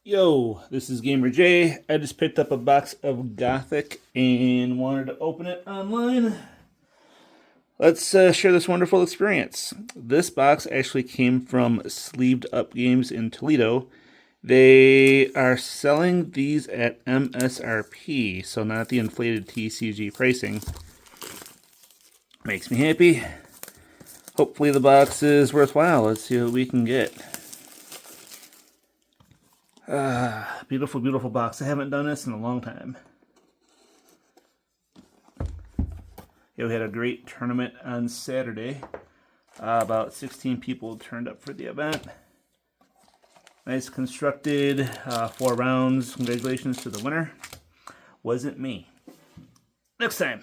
Yo, this is Gamer J. I just picked up a box of Gothic and wanted to open it online. Let's share this wonderful experience. This box actually came from Sleeved Up Games in Toledo. They are selling these at MSRP, so not the inflated TCG pricing. Makes me happy. Hopefully the box is worthwhile. Let's see what we can get. Beautiful, beautiful box. I haven't done this in a long time. Yeah, we had a great tournament on Saturday. About 16 people turned up for the event. Nice constructed 4 rounds. Congratulations to the winner. Wasn't me. Next time.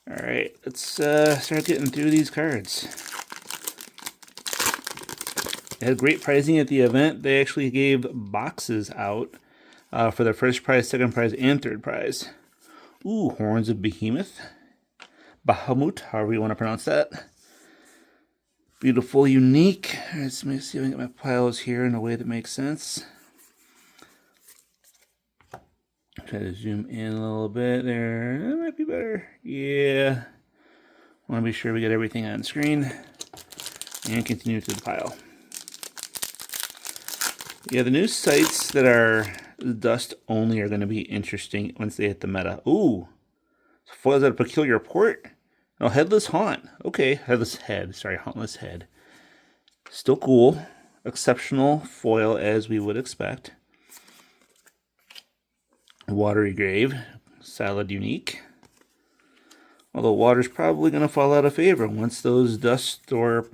Alright, let's start getting through these cards. They had great pricing at the event. They actually gave boxes out for their first prize, second prize, and third prize. Ooh, Horns of Behemoth. Bahamut, however you want to pronounce that. Beautiful, unique. Let's see if I can get my piles here in a way that makes sense. Try to zoom in a little bit there. That might be better. Yeah. Want to be sure we get everything on screen. And continue to the pile. Yeah, the new sites that are dust only are going to be interesting once they hit the meta. Ooh. Foils at a peculiar port? No, Headless Haunt. Okay, Headless Head. Sorry, Hauntless Head. Still cool. Exceptional foil as we would expect. Watery Grave. Solid unique. Although water's probably going to fall out of favor once those dust store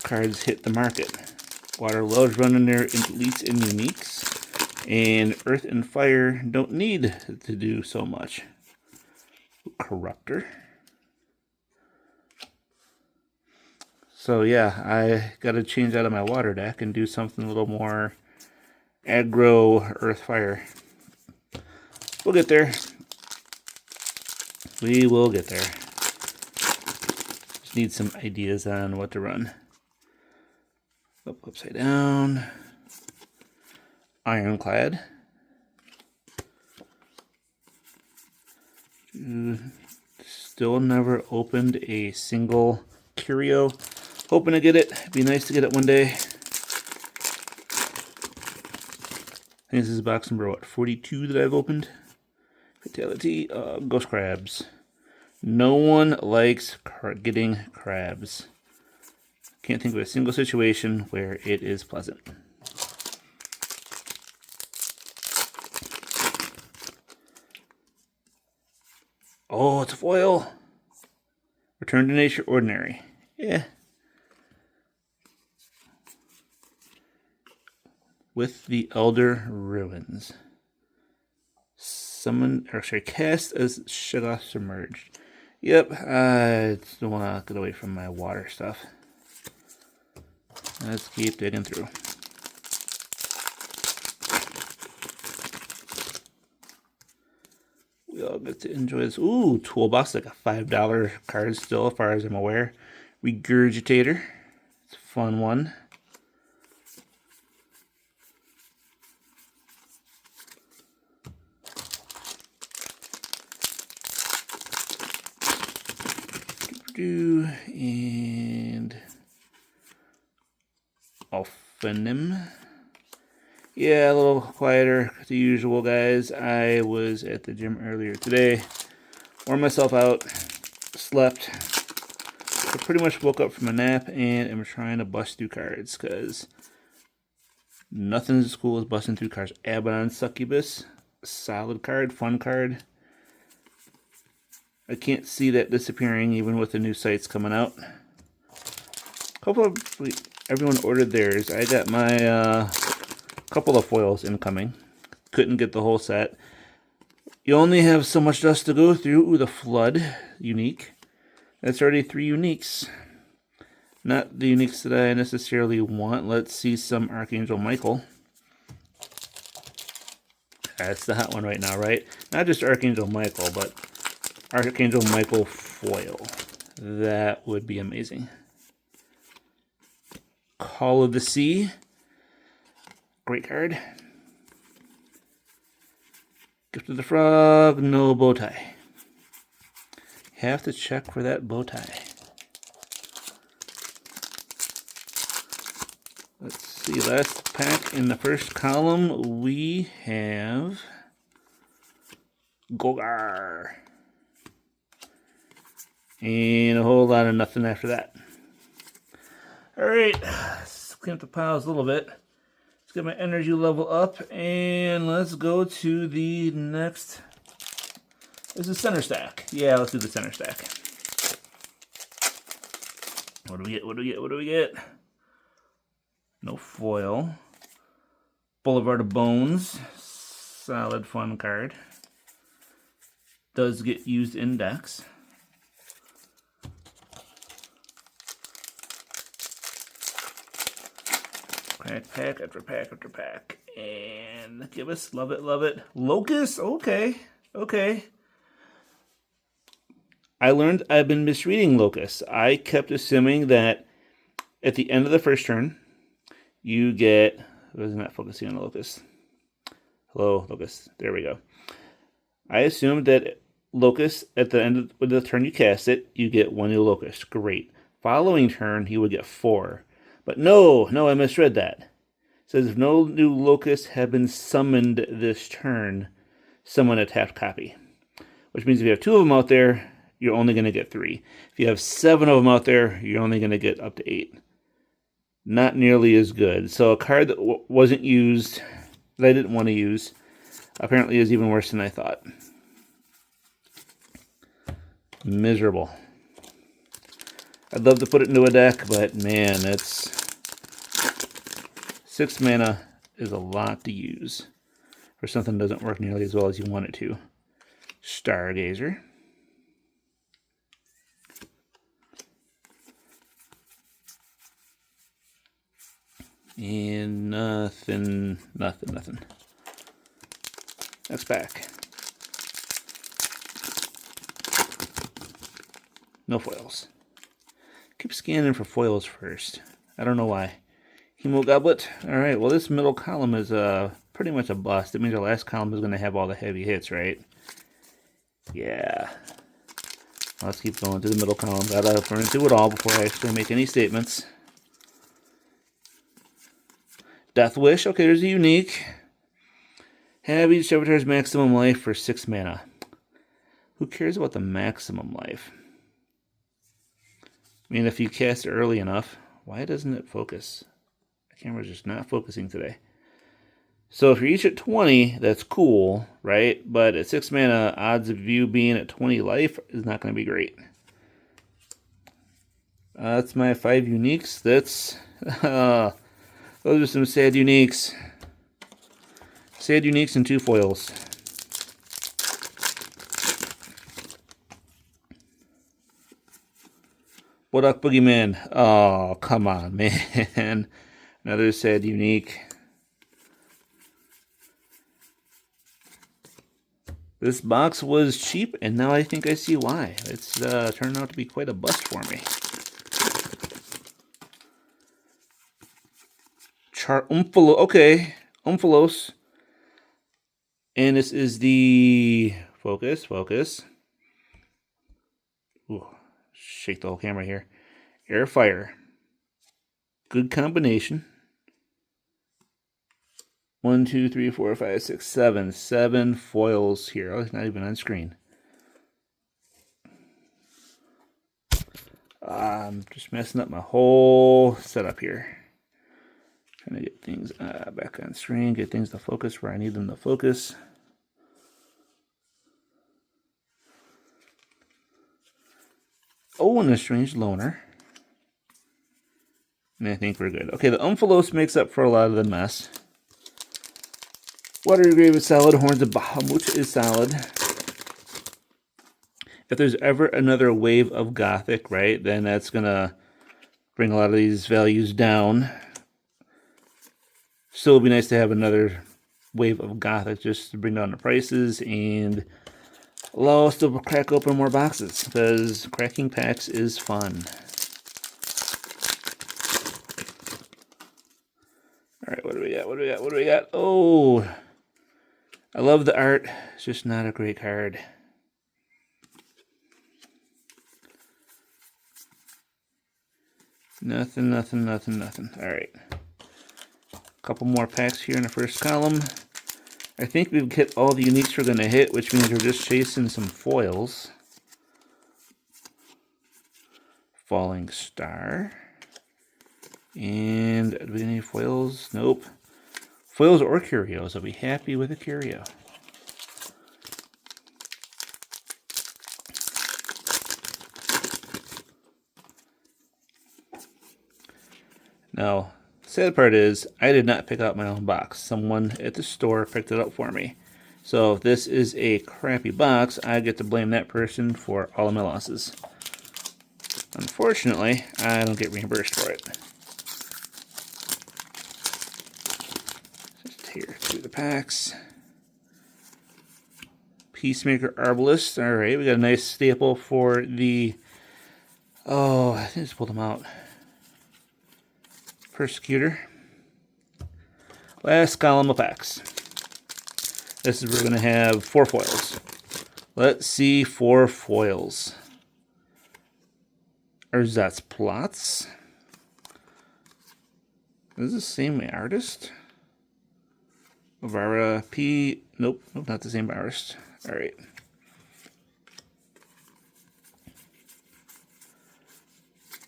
cards hit the market. Water loves running their elites and uniques. And Earth and Fire don't need to do so much. Corruptor. So yeah, I got to change out of my water deck and do something a little more aggro Earth Fire. We'll get there. We will get there. Just need some ideas on what to run. Upside down. Ironclad. Still never opened a single Curio. Hoping to get it. Be nice to get it one day. I think this is box number, what, 42 that I've opened? Fatality. Ghost Crabs. No one likes getting crabs. Can't think of a single situation where it is pleasant. Oh, it's a foil. Return to Nature Ordinary. Yeah. With the Elder Ruins. Cast as Shoggoth Submerged. Yep, I still want to get away from my water stuff. Let's keep digging through. We all get to enjoy this. Ooh, toolbox, like a $5 card still, as far as I'm aware. Regurgitator. It's a fun one. And Alphanim. Yeah, a little quieter the usual, guys. I was at the gym earlier today. Wore myself out. Slept. I pretty much woke up from a nap and am trying to bust through cards because nothing as cool as busting through cards. Abaddon Succubus. Solid card. Fun card. I can't see that disappearing even with the new sites coming out. Hopefully everyone ordered theirs. I got my couple of foils incoming. Couldn't get the whole set. You only have so much dust to go through. Ooh, the Flood unique. That's already 3 uniques. Not the uniques that I necessarily want. Let's see some Archangel Michael. That's the hot one right now, right? Not just Archangel Michael, but Archangel Michael foil. That would be amazing. Call of the Sea. Great card. Gift of the Frog, no bow tie. Have to check for that bow tie. Let's see, last pack in the first column, we have Gogar. And a whole lot of nothing after that. Alright, let's clean up the piles a little bit. Let's get my energy level up, and let's go to the next. This is center stack. Yeah, let's do the center stack. What do we get? What do we get? What do we get? No foil. Boulevard of Bones. Solid fun card. Does get used in decks. Pack after pack after pack. And give us, love it, love it. Locust, okay, okay. I learned I've been misreading Locust. I kept assuming that at the end of the first turn, you get, wasn't that focusing on the Locust? Hello, Locust, there we go. I assumed that Locust, at the end of the turn you cast it, you get 1 new Locust, great. Following turn, you would get 4. But no, I misread that. It says if no new locusts have been summoned this turn, summon a tapped copy. Which means if you have 2 of them out there, you're only going to get 3. If you have 7 of them out there, you're only going to get up to 8. Not nearly as good. So a card that wasn't used, that I didn't want to use, apparently is even worse than I thought. Miserable. I'd love to put it into a deck, but man, it's 6 mana is a lot to use for something that doesn't work nearly as well as you want it to. Stargazer. And nothing. Next pack. No foils. Keep scanning for foils first. I don't know why. Hemo Goblet. Alright, well this middle column is pretty much a bust. It means our last column is going to have all the heavy hits, right? Yeah. Let's keep going to the middle column. Gotta burn through it all before I actually make any statements. Death Wish. Okay, there's a unique. Have each avatar's maximum life for 6 mana. Who cares about the maximum life? I mean, if you cast it early enough, why doesn't it focus? The camera's just not focusing today. So if you're each at 20, that's cool, right? But at 6 mana, odds of you being at 20 life is not going to be great. That's my 5 uniques. That's those are some sad uniques. Sad uniques and 2 foils. What up, Boogeyman? Oh, come on, man. Another sad unique. This box was cheap, and now I think I see why. It's turned out to be quite a bust for me. Okay, Umphalos. And this is the focus. Ooh, shake the whole camera here. Air Fire. Good combination. 1, 2, 3, 4, 5, 6, 7. 7 foils here. Oh, it's not even on screen. I'm just messing up my whole setup here. Trying to get things back on screen, get things to focus where I need them to focus. Oh, and a strange loner. And I think we're good. Okay, the Umphalos makes up for a lot of the mess. Watery Grave is solid. Horns of Bahamut is solid. If there's ever another wave of Gothic, right, then that's going to bring a lot of these values down. Still, it would be nice to have another wave of Gothic just to bring down the prices and allow us to crack open more boxes, because cracking packs is fun. Alright, what do do we got? What do we got? What do we got? Oh, I love the art. It's just not a great card. Nothing, nothing, nothing, nothing. All right. A couple more packs here in the first column. I think we've hit all the uniques we're going to hit, which means we're just chasing some foils. Falling Star. And do we get any foils? Nope. Foils or Curios. I'll be happy with a Curio. Now, the sad part is, I did not pick out my own box. Someone at the store picked it up for me. So if this is a crappy box, I get to blame that person for all of my losses. Unfortunately, I don't get reimbursed for it. Just tear through the packs. Peacemaker Arbalist. Alright, we got a nice staple for the... Oh, I think I just pulled them out. Persecutor. Last column of packs. This is, we're going to have 4 foils. Let's see 4 foils. Ersatz Plots. Is this the same artist? Vara P. Nope, not the same artist. Alright.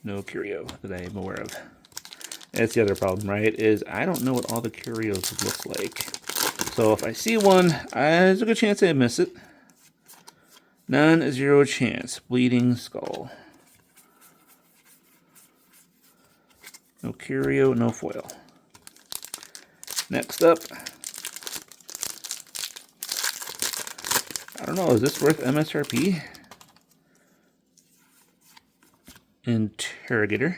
No Curio that I am aware of. That's the other problem, right? Is I don't know what all the Curios look like. So if I see one, there's a good chance I miss it. Non-zero chance. Bleeding Skull. No Curio, no foil. Next up. I don't know, is this worth MSRP? Interrogator.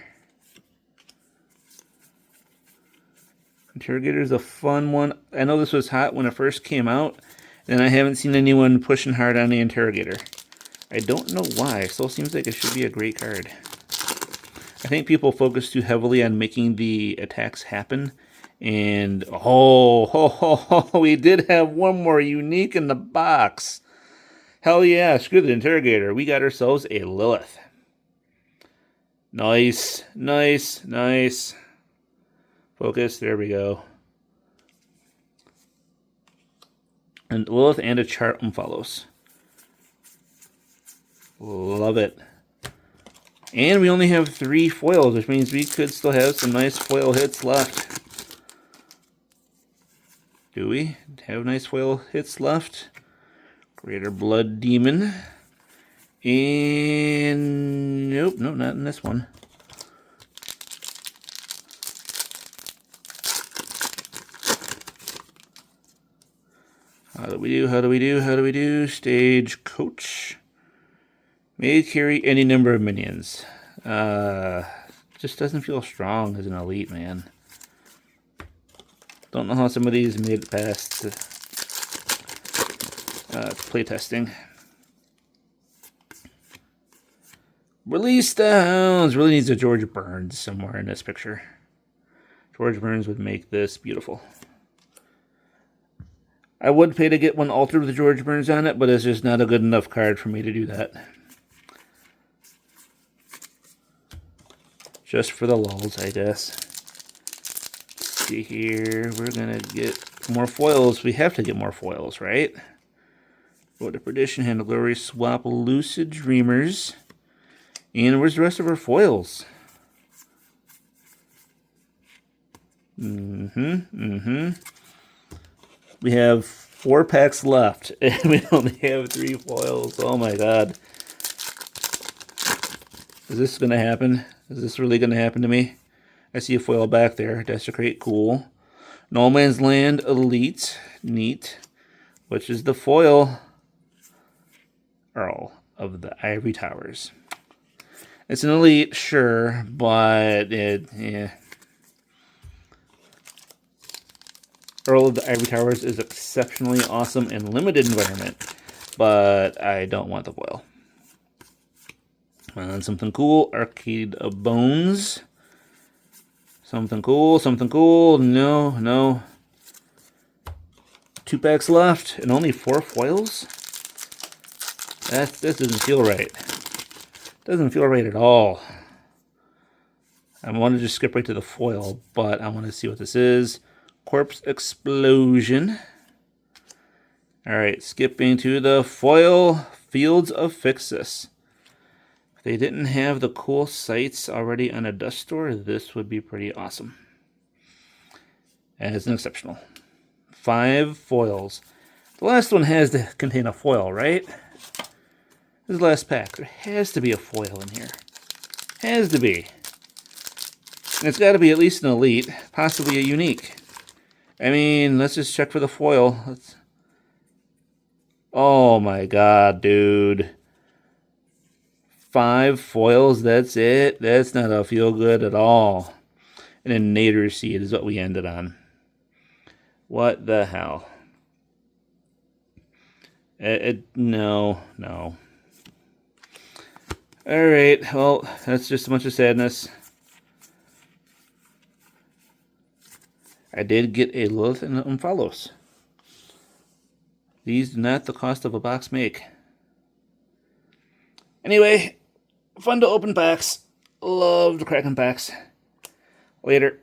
Interrogator is a fun one. I know this was hot when it first came out, and I haven't seen anyone pushing hard on the Interrogator. I don't know why. It still seems like it should be a great card. I think people focus too heavily on making the attacks happen. And, we did have one more unique in the box. Hell yeah, screw the Interrogator. We got ourselves a Lilith. Nice, nice, nice. Focus, there we go. And Lilith and a chart follows. Love it. And we only have 3 foils, which means we could still have some nice foil hits left. Do we have nice foil hits left? Greater Blood Demon. And nope, not in this one. How do we do? How do we do? How do we do? Stagecoach. May carry any number of minions. Just doesn't feel strong as an elite, man. Don't know how some of these made it past playtesting. Release the Hounds. Really needs a George Burns somewhere in this picture. George Burns would make this beautiful. I would pay to get one altered with George Burns on it, but it's just not a good enough card for me to do that. Just for the lulz, I guess. Let's see here. We're going to get more foils. We have to get more foils, right? Go to Perdition, Hand of Glory, Swap, Lucid Dreamers. And where's the rest of our foils? We have 4 packs left, and we only have 3 foils. Oh my god. Is this going to happen? Is this really going to happen to me? I see a foil back there. Desecrate, cool. No Man's Land, Elite, neat. Which is the foil? Earl of the Ivory Towers. It's an elite, sure, but yeah. Earl of the Ivory Towers is exceptionally awesome in limited environment, but I don't want the foil. And something cool, Arcade of Bones. Something cool, something cool. No, no. 2 packs left and only 4 foils? That doesn't feel right. Doesn't feel right at all. I want to just skip right to the foil, but I want to see what this is. Corpse Explosion. Alright, skipping to the foil. Fields of Fixus. If they didn't have the cool sights already on a dust store, this would be pretty awesome. As an exceptional. 5 foils. The last one has to contain a foil, right? This is the last pack. There has to be a foil in here. Has to be. And it's got to be at least an elite, possibly a unique. I mean, let's just check for the foil. Oh my god, dude. 5 foils, that's it? That's not a feel good at all. And a Nader Seed is what we ended on. What the hell? No. Alright, well, that's just a bunch of sadness. I did get a Lilith and an Umphalos. These do not the cost of a box make. Anyway, fun to open packs. Love the cracking packs. Later.